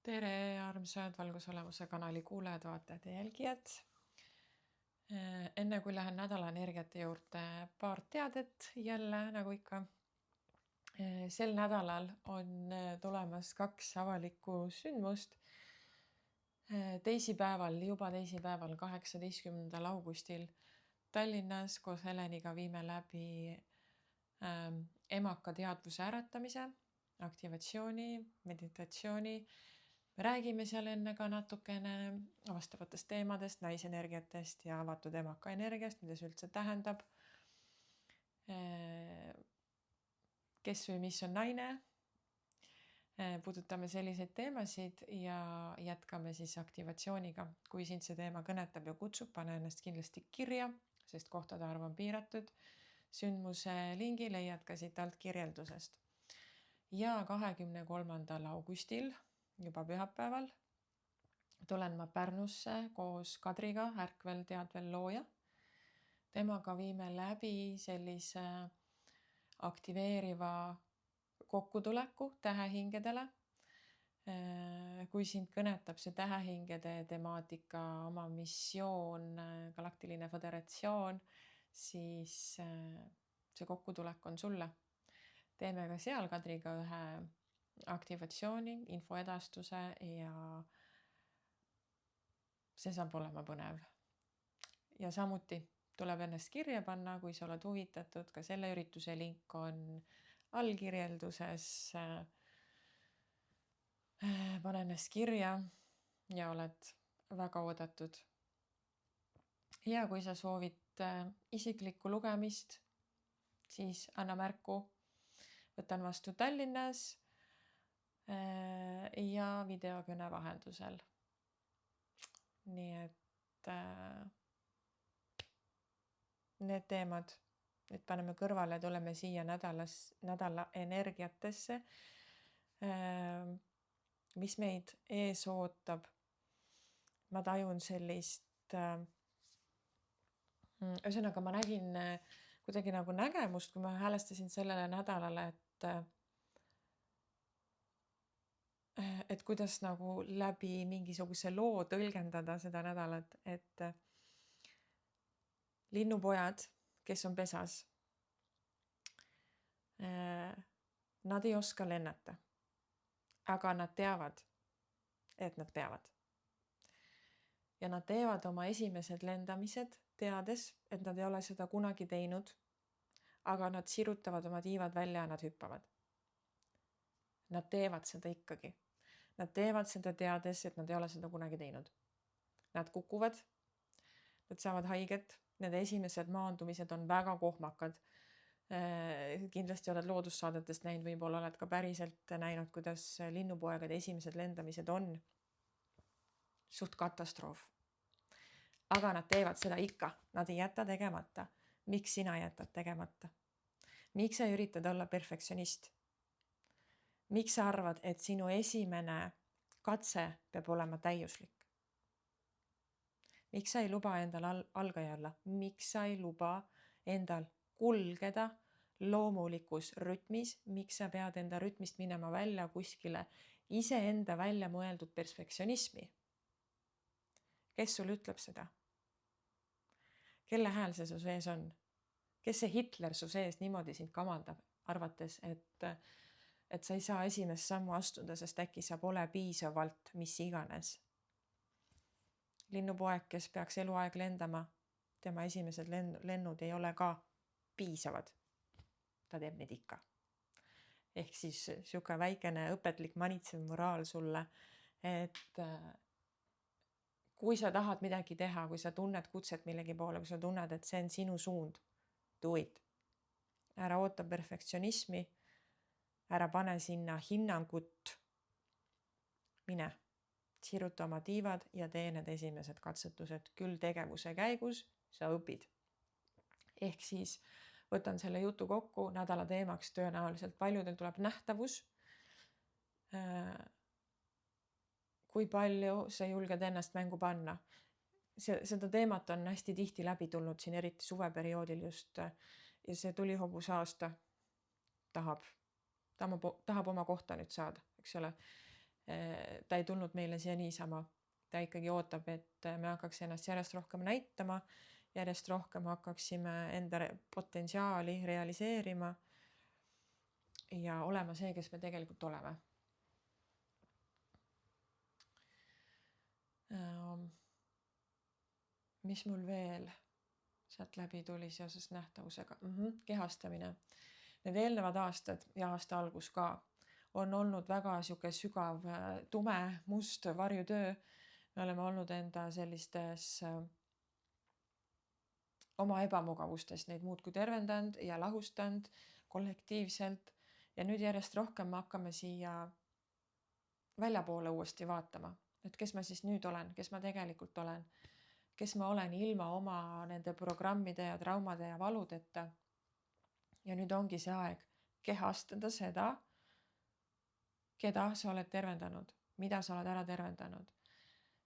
Tere, armsad valgusolemuse kanali kuulajad, vaatajad ja jälgijad. Enne kui lähen nädala energiate juurde, paar teadet jälle nagu ikka. Sel nädalal on tulemas 2 avalikku sündmust. Juba teisipäeval, 18. augustil Tallinnas koos Heleniga viime läbi emaka teadvuse äratamise, aktivatsiooni, meditatsiooni. Me räägime seal enne ka natukene vastavatest teemadest, naisenergiatest ja avatud emaka energiast, mida see üldse tähendab. Kes või mis on naine. Puudutame selliseid teemasid ja jätkame siis aktivatsiooniga. Kui sind see teema kõnetab ja kutsub, pane ennast kindlasti kirja, sest kohtade arv on piiratud. Sündmuse lingi leiad ka siit alt kirjeldusest. Ja 23. augustil, juba pühapäeval, tulen ma Pärnusse koos Kadriga, ärkvel teadvel looja. Temaga viime läbi sellise aktiveeriva kokkutuleku tähehingedele. Kui sind kõnetab see tähehingede temaatika, oma missioon, galaktiline föderatsioon, siis see kokkutulek on sulle. Teeme ka seal Kadriga ühe aktivatsiooni, infoedastuse ja see saab olema põnev. Ja samuti tuleb ennast kirja panna, kui sa oled huvitatud, ka selle ürituse link on allkirjelduses. Pane ennast kirja ja oled väga oodatud. Ja kui sa soovid isiklikku lugemist, siis anna märku. Võtan vastu Tallinnas ja videokõne vahendusel. Nii et need teemad, nüüd paneme kõrvale, tuleme siia nädala energiatesse, mis meid ees ootab. Ma tajun sellist, ühesõnaga ma nägin kuidagi nagu nägemust, kui ma häälestasin sellele nädalale, et kuidas nagu läbi mingisuguse loo tõlgendada seda nädalat, et linnupojad, kes on pesas, nad ei oska lennata, aga nad teavad, et nad peavad. Ja nad teevad oma esimesed lendamised, teades, et nad ei ole seda kunagi teinud, aga nad sirutavad oma tiivad välja ja nad hüppavad. Nad teevad seda ikkagi. Nad teevad seda teades, et nad ei ole seda kunagi teinud. Nad kukuvad, nad saavad haiget, need esimesed maandumised on väga kohmakad. Kindlasti oled loodussaadetest näinud, võib-olla oled ka päriselt näinud, kuidas linnupoegade esimesed lendamised on. Suht katastroof. Aga nad teevad seda ikka, nad ei jäta tegemata. Miks sina jätad tegemata? Miks sa üritad olla perfektsionist? Miks sa arvad, et sinu esimene katse peab olema täiuslik? Miks sa ei luba endal algaja olla? Miks sa ei luba endal kulgeda loomulikus rütmis? Miks sa pead enda rütmist minema välja kuskile iseenda välja mõeldud perfektsionismi? Kes sul ütleb seda? Kelle hääl see su sees on? Kes see Hitler su sees niimoodi sind kamandab, arvates, et sa ei saa esimest sammu astuda, sest äkki sa pole piisavalt mis iganes. Linnupoeg, kes peaks eluaeg lendama, tema esimesed lennud ei ole ka piisavad. Ta teeb need ikka. Ehk siis siuke väikene õpetlik manitsev moraal sulle, et kui sa tahad midagi teha, kui sa tunned kutset millegi poole, kui sa tunned, et see on sinu suund, do it. Ära oota perfektsionismi, ära pane sinna hinnangut. Mine, siruta oma tiivad ja tee need esimesed katsetused. Küll tegevuse käigus sa õpid. Ehk siis võtan selle jutu kokku, nädala teemaks tõenäoliselt paljudel tuleb nähtavus. Kui palju sa julged ennast mängu panna. Seda teemat on hästi tihti läbi tulnud siin, eriti suveperioodil just. Ja see tulihobuse aasta tahab oma kohta nüüd saada, eks ole. Ta ei tulnud meile siia niisama. Ta ikkagi ootab, et me hakkaks ennast järjest rohkem näitama, järjest rohkem hakkaksime enda potentsiaali realiseerima ja olema see, kes me tegelikult oleme. Mis mul veel sealt läbi tuli seoses nähtavusega? Kehastamine. Need eelnevad aastad ja aasta algus ka on olnud väga sihuke sügav, tume, must varjutöö. Me oleme olnud enda sellistes oma ebamugavustes neid muudkui tervendanud ja lahustanud kollektiivselt. Ja nüüd järjest rohkem me hakkame siia väljapoole uuesti vaatama, et kes ma siis nüüd olen, kes ma tegelikult olen, kes ma olen ilma oma nende programmide ja traumade ja valudeta. Ja nüüd ongi see aeg kehastada seda, keda sa oled tervendanud, mida sa oled ära tervendanud.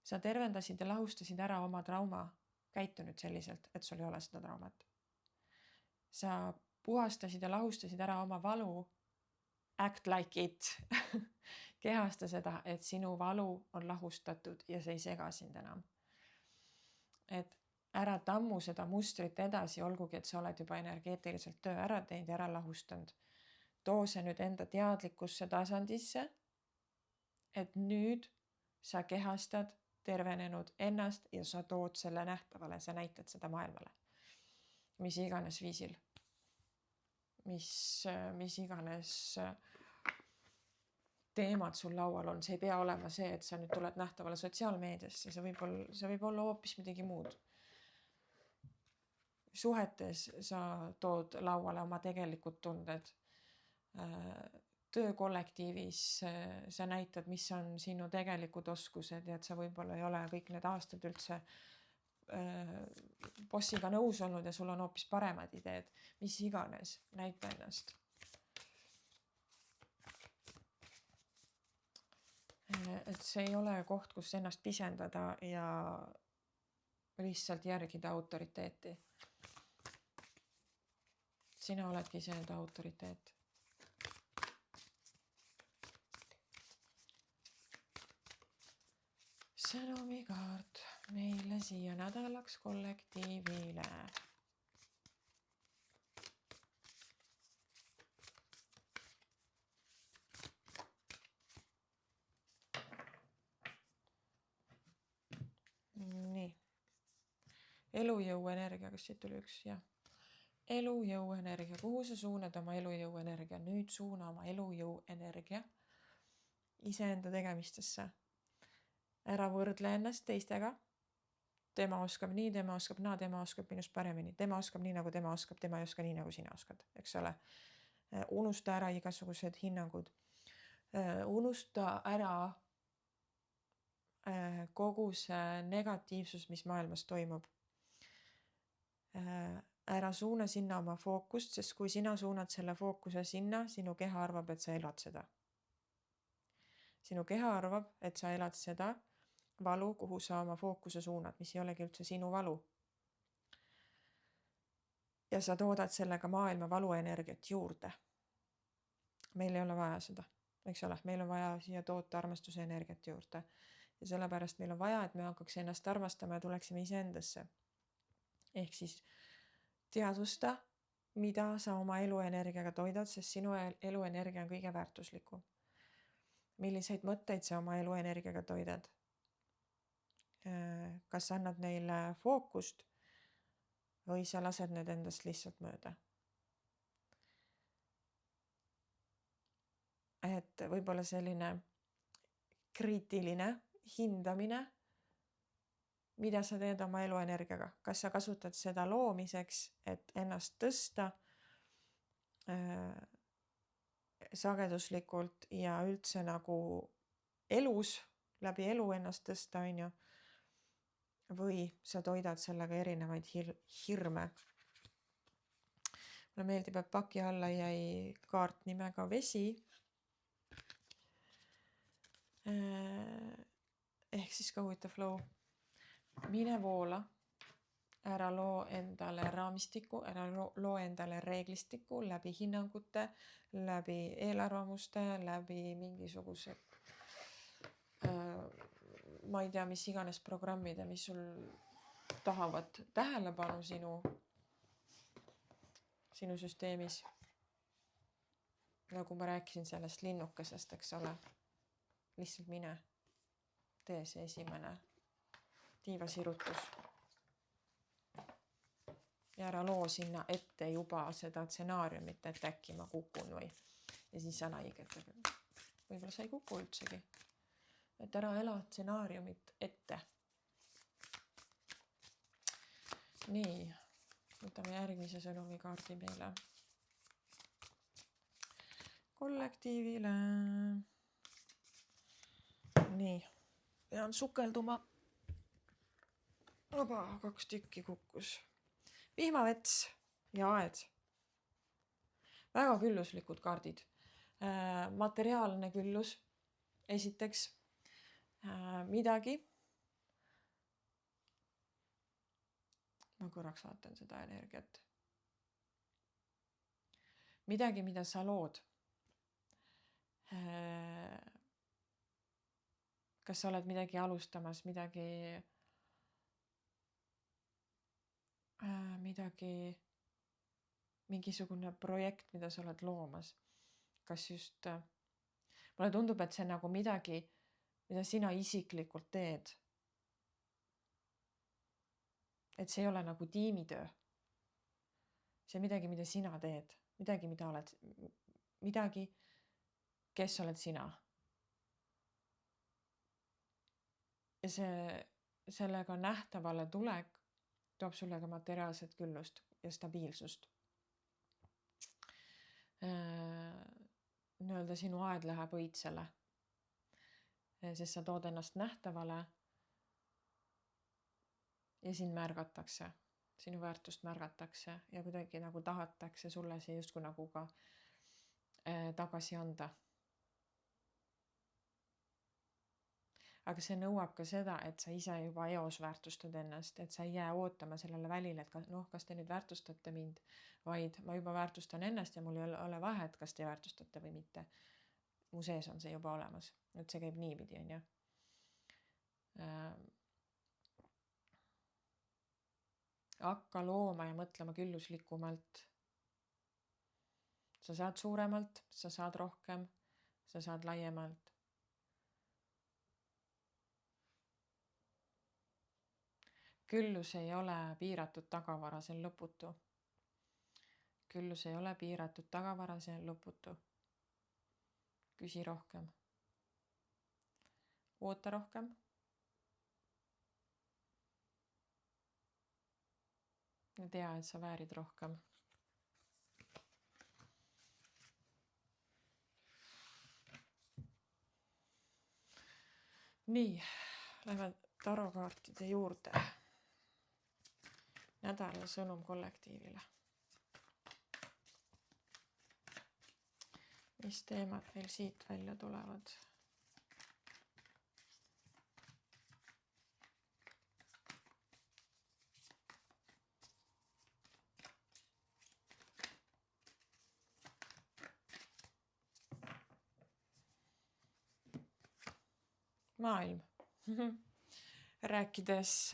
Sa tervendasid ja lahustasid ära oma trauma, käitu nüüd selliselt, et sul ei ole seda traumat. Sa puhastasid ja lahustasid ära oma valu, act like it. Kehasta seda, et sinu valu on lahustatud ja see ei sega sind enam. Et ära tammu seda mustrit edasi, olgugi, et sa oled juba energeetiliselt töö ära teinud ja ära lahustanud. Too see nüüd enda teadlikkusse tasandisse, et nüüd sa kehastad tervenenud ennast ja sa tood selle nähtavale, sa näitad seda maailmale. Mis iganes viisil. Mis iganes teemad sul laual on. See ei pea olema see, et sa nüüd tuled nähtavale sotsiaalmeediasse. See võib olla hoopis midagi muud. Suhetes sa tood lauale oma tegelikud tunded. Töökollektiivis sa näitad, mis on sinu tegelikud oskused ja et sa võib-olla ei ole kõik need aastad üldse bossiga nõus olnud ja sul on hoopis paremad ideed. Mis iganes, näita ennast. Et see ei ole koht, kus ennast pisendada ja lihtsalt järgida autoriteeti. Sina oledki see enda autoriteet. Sõnumikaart meile siia nädalaks kollektiivile. Nii. Elujõu energia, kas siit tuli üks? Jah. Elujõu energia. Kuhu sa suunad oma elujõu energia? Nüüd suuna oma elujõu energia iseenda tegemistesse. Ära võrdle ennast teistega. Tema oskab nii, tema oskab naa, tema oskab minust paremini. Tema oskab nii, nagu tema oskab, tema ei oska nii, nagu sina oskad. Eks ole? Unusta ära igasugused hinnangud. Unusta ära kogu see negatiivsus, mis maailmas toimub. Ära suuna sinna oma fookust, sest kui sina suunad selle fookuse sinna, sinu keha arvab, et sa elad seda. Sinu keha arvab, et sa elad seda valu, kuhu sa oma fookuse suunad, mis ei olegi üldse sinu valu. Ja sa toodad sellega maailma valuenergiat juurde. Meil ei ole vaja seda, eks ole, meil on vaja siia toota armastuse energiat juurde. Ja sellepärast meil on vaja, et me hakkaks ennast armastama ja tuleksime iseendasse. Ehk siis teadvusta, mida sa oma eluenergiaga toidad, sest sinu eluenergia on kõige väärtuslikum. Milliseid mõtteid sa oma eluenergiaga toidad? Kas annad neile fookust või sa lased need endast lihtsalt mööda? Et võib-olla selline kriitiline hindamine, mida sa teed oma eluenergiaga. Kas sa kasutad seda loomiseks, et ennast tõsta sageduslikult ja üldse nagu elus, läbi elu ennast tõsta, on ju? Või sa toidad sellega erinevaid hirme. Mulle meeldib, et paki alla jäi kaart nimega vesi. Ehk siis go with the flow. Mine voola. Ära loo endale raamistiku, ära loo endale reeglistiku läbi hinnangute, läbi eelarvamuste, läbi mingisuguse ma ei tea, mis iganes programmid, mis sul tahavad tähelepanu sinu süsteemis. Nagu ma rääkisin sellest linnukesest, eks ole. Lihtsalt mine. Tee see esimene tiivasirutus. Ja ära loo sinna ette juba seda stsenaariumit, et äkki ma kukun või. Ja siis ära haigetage. Võib-olla sa ei kuku üldsegi. Et ära ela stsenaariumit ette. Nii, võtame järgmise sõnumikaardi meile. Kollektiivile. Nii, pean sukelduma. Oba, 2 tükki kukkus. Vihmavets ja aed. Väga külluslikud kaardid. Materiaalne küllus. Esiteks midagi. Ma korraks vaatan seda energiat. Midagi, mida sa lood. Kas sa oled midagi alustamas, mingisugune projekt, mida sa oled loomas. Kas just, mulle tundub, et see nagu midagi, mida sina isiklikult teed. Et see ei ole nagu tiimitöö. See on midagi, mida sina teed. Midagi, kes oled sina. Ja sellega nähtavale tulek toob sulle ka materiaalset küllust ja stabiilsust. Nii-öelda sinu aed läheb õitsele. Sest sa tood ennast nähtavale ja sind märgatakse. Sinu väärtust märgatakse ja kuidagi nagu tahatakse sulle see justkui nagu ka tagasi anda. Aga see nõuab ka seda, et sa ise juba eos väärtustad ennast, et sa ei jää ootama sellele välile, et kas te nüüd väärtustate mind, vaid ma juba väärtustan ennast ja mul ei ole vahet, kas te väärtustate või mitte. Mu sees on see juba olemas, et see käib niipidi, on ju. Hakka looma ja mõtlema külluslikumalt. Sa saad suuremalt, sa saad rohkem, sa saad laiemalt. Küllus ei ole piiratud tagavara, see on lõputu. Küllus ei ole piiratud tagavara, see on lõputu. Küsi rohkem. Oota rohkem. Ja tea, et sa väärid rohkem. Nii, lähme tarokaartide juurde. Nädala sõnum kollektiivile. Mis teemad meil siit välja tulevad? Maailm. Rääkides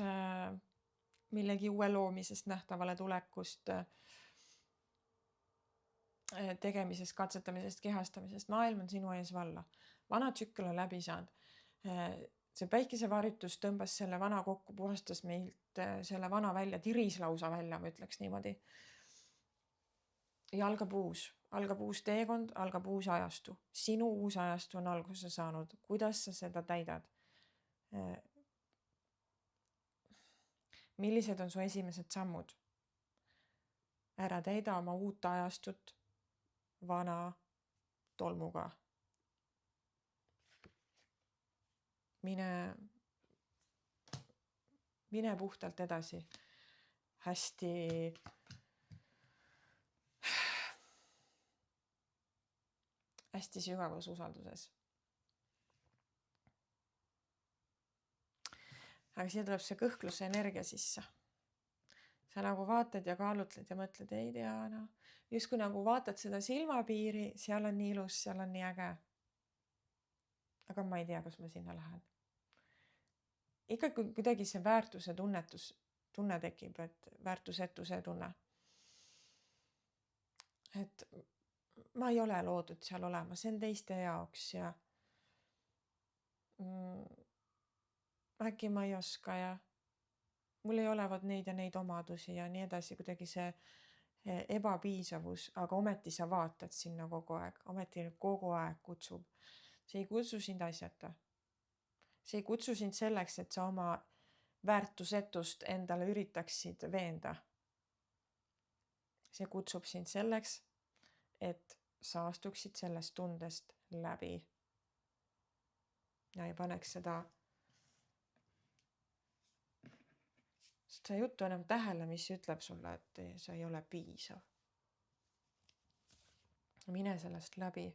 millegi uue loomisest, nähtavale tulekust, tegemisest, katsetamisest, kehastamisest. Maailm on sinu ees valla. Vana tsükkel on läbi saanud. See päikesevarjutus tõmbas selle vana kokku, puhastas meilt selle vana välja, tiris lausa välja, ma ütleks niimoodi. Ja algab uus teekond, algab uus ajastu. Sinu uus ajastu on alguse saanud. Kuidas sa seda täidad? Millised on su esimesed sammud? Ära täida oma uut ajastut vana tolmuga. Mine puhtalt edasi. Hästi sügavas usalduses. Aga siia tuleb see kõhkluse energia sisse. Sa nagu vaatad ja kaalutled ja mõtled, ei tea, no. Justkui nagu vaatad seda silmapiiri, seal on nii ilus, seal on nii äge. Aga ma ei tea, kas ma sinna lähen. ikka kuidagi see väärtuse tunne tekib, et väärtusetuse tunne. Et ma ei ole loodud seal olema, see on teiste jaoks ja äkki ma ei oska ja mul ei ole neid ja neid omadusi ja nii edasi, kuidagi see ebapiisavus, aga ometi sa vaatad sinna kogu aeg, ometi kogu aeg kutsub. See ei kutsu sind asjata. See ei kutsu sind selleks, et sa oma väärtusetust endale üritaksid veenda. See kutsub sind selleks, et sa astuksid sellest tundest läbi. Ja ei paneks seda juttu enam tähele, mis ütleb sulle, et sa ei ole piisav. Mine sellest läbi.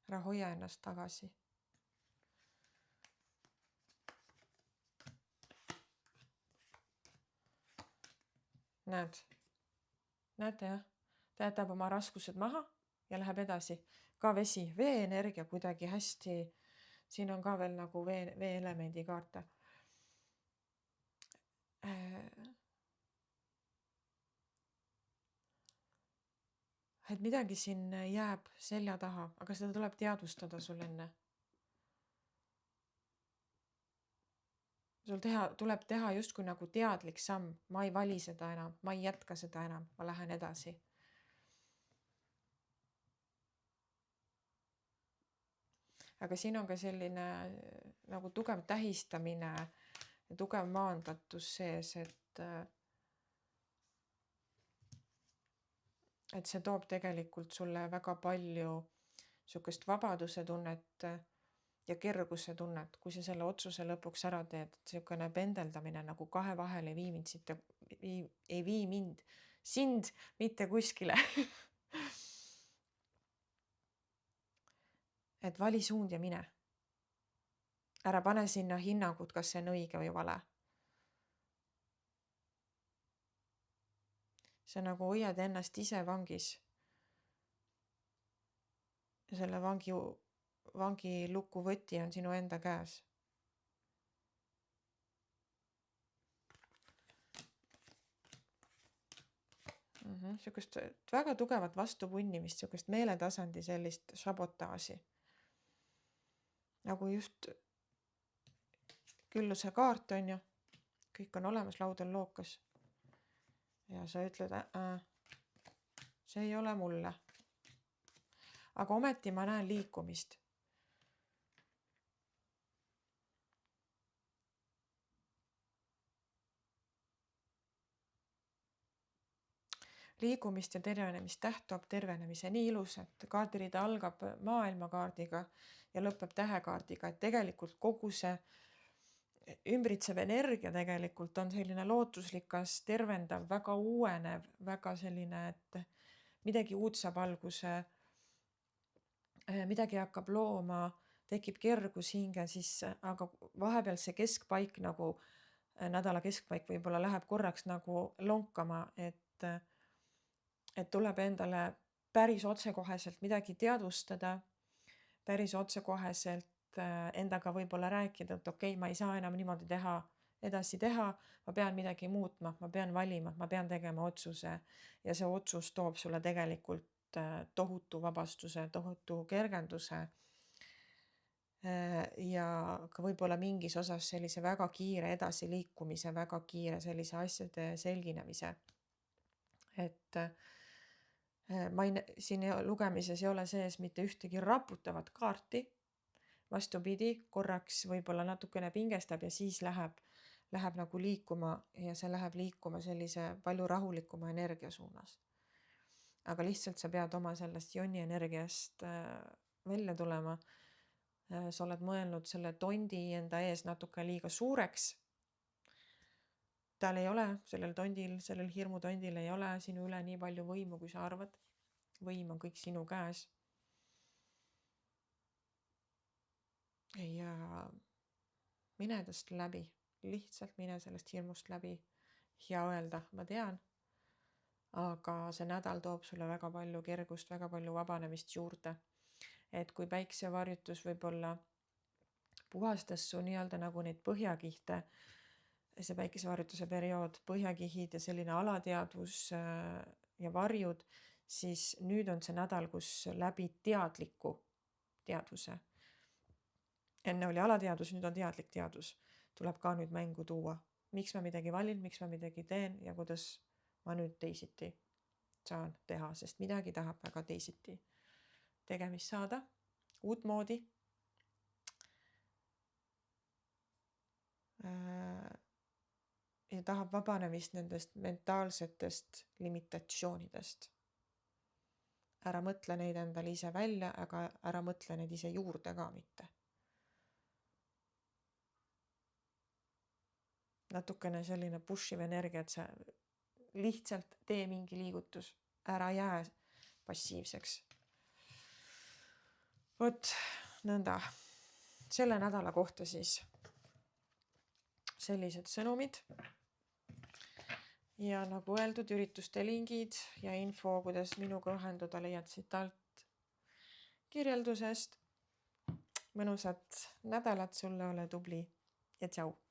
Ära hoia ennast tagasi. Näete jah? Ta jätab oma raskused maha ja läheb edasi. Ka vesi, vee-energia kuidagi hästi. Siin on ka veel nagu vee-elemendi kaarte. Et midagi siin jääb selja taha, aga seda tuleb teadvustada sul enne. Sul tuleb teha justkui nagu teadlik samm. Ma ei vali seda enam, ma ei jätka seda enam, ma lähen edasi. Aga siin on ka selline nagu tugev tähistamine ja tugev maandatus sees, et see toob tegelikult sulle väga palju sihukest vabaduse tunnet ja kerguse tunnet, kui sa selle otsuse lõpuks ära teed. Sihukene pendeldamine nagu kahe vahel ei vii sind mitte kuskile. Et vali suund ja mine. Ära pane sinna hinnangut, kas see on õige või vale. Sa nagu hoiad ennast ise vangis. Ja selle vangi lukuvõti on sinu enda käes. Sihukest väga tugevat vastupunnimist, sihukest meeletasandi sellist sabotaaži. Nagu just külluse kaart on ju, kõik on olemas, laud on lookas. Ja sa ütled, see ei ole mulle. Aga ometi ma näen liikumist. Liigumist ja tervenemist. Täht toob tervenemise. Nii ilus, et kaardirida algab maailmakaardiga ja lõpeb tähekaardiga. Et tegelikult kogu see ümbritsev energia tegelikult on selline lootuslikas, tervendav, väga uuenev, väga selline, et midagi uut saab alguse, midagi hakkab looma, tekib kergus hinge sisse, aga vahepeal see keskpaik nagu, nädala keskpaik võib-olla läheb korraks nagu lonkama, et tuleb endale päris otsekoheselt midagi teadvustada, päris otsekoheselt endaga võib-olla rääkida, et okei, ma ei saa enam niimoodi edasi teha, ma pean midagi muutma, ma pean valima, ma pean tegema otsuse ja see otsus toob sulle tegelikult tohutu vabastuse, tohutu kergenduse ja ka võib-olla mingis osas sellise väga kiire edasiliikumise, väga kiire sellise asjade selginemise. Et siin lugemises ei ole sees mitte ühtegi raputavat kaarti, vastupidi, korraks võib-olla natukene pingestab ja siis läheb nagu liikuma ja see läheb liikuma sellise palju rahulikuma energia suunas. Aga lihtsalt sa pead oma sellest jonni energiast välja tulema. Sa oled mõelnud selle tondi enda ees natuke liiga suureks. Tal ei ole, sellel hirmutondil ei ole sinu üle nii palju võimu, kui sa arvad. Võim on kõik sinu käes. Ja mine tast läbi, lihtsalt mine sellest hirmust läbi ja öelda, ma tean, aga see nädal toob sulle väga palju kergust, väga palju vabanemist juurde. Et kui päiksevarjutus võib-olla puhastas su nii-öelda nagu neid põhjakihte, see päikesevarjutuse periood, põhjakihid ja selline alateadvus ja varjud, siis nüüd on see nädal, kus läbi teadliku teadvuse. Enne oli alateadus, nüüd on teadlik teadvus. Tuleb ka nüüd mängu tuua. Miks ma midagi valin, miks ma midagi teen ja kuidas ma nüüd teisiti saan teha, sest midagi tahab väga teisiti tegemist saada, uut moodi. Ja tahab vabanemist nendest mentaalsetest limitatsioonidest. Ära mõtle neid endale ise välja, aga ära mõtle neid ise juurde ka mitte. Natukene selline pushiv energia, et sa lihtsalt tee mingi liigutus, ära jää passiivseks. Vot nõnda. Selle nädala kohta siis sellised sõnumid. Ja nagu öeldud, ürituste lingid ja info, kuidas minuga ühenduda, leiad siit alt kirjeldusest. Mõnusat nädalat sulle, ole tubli ja tšau!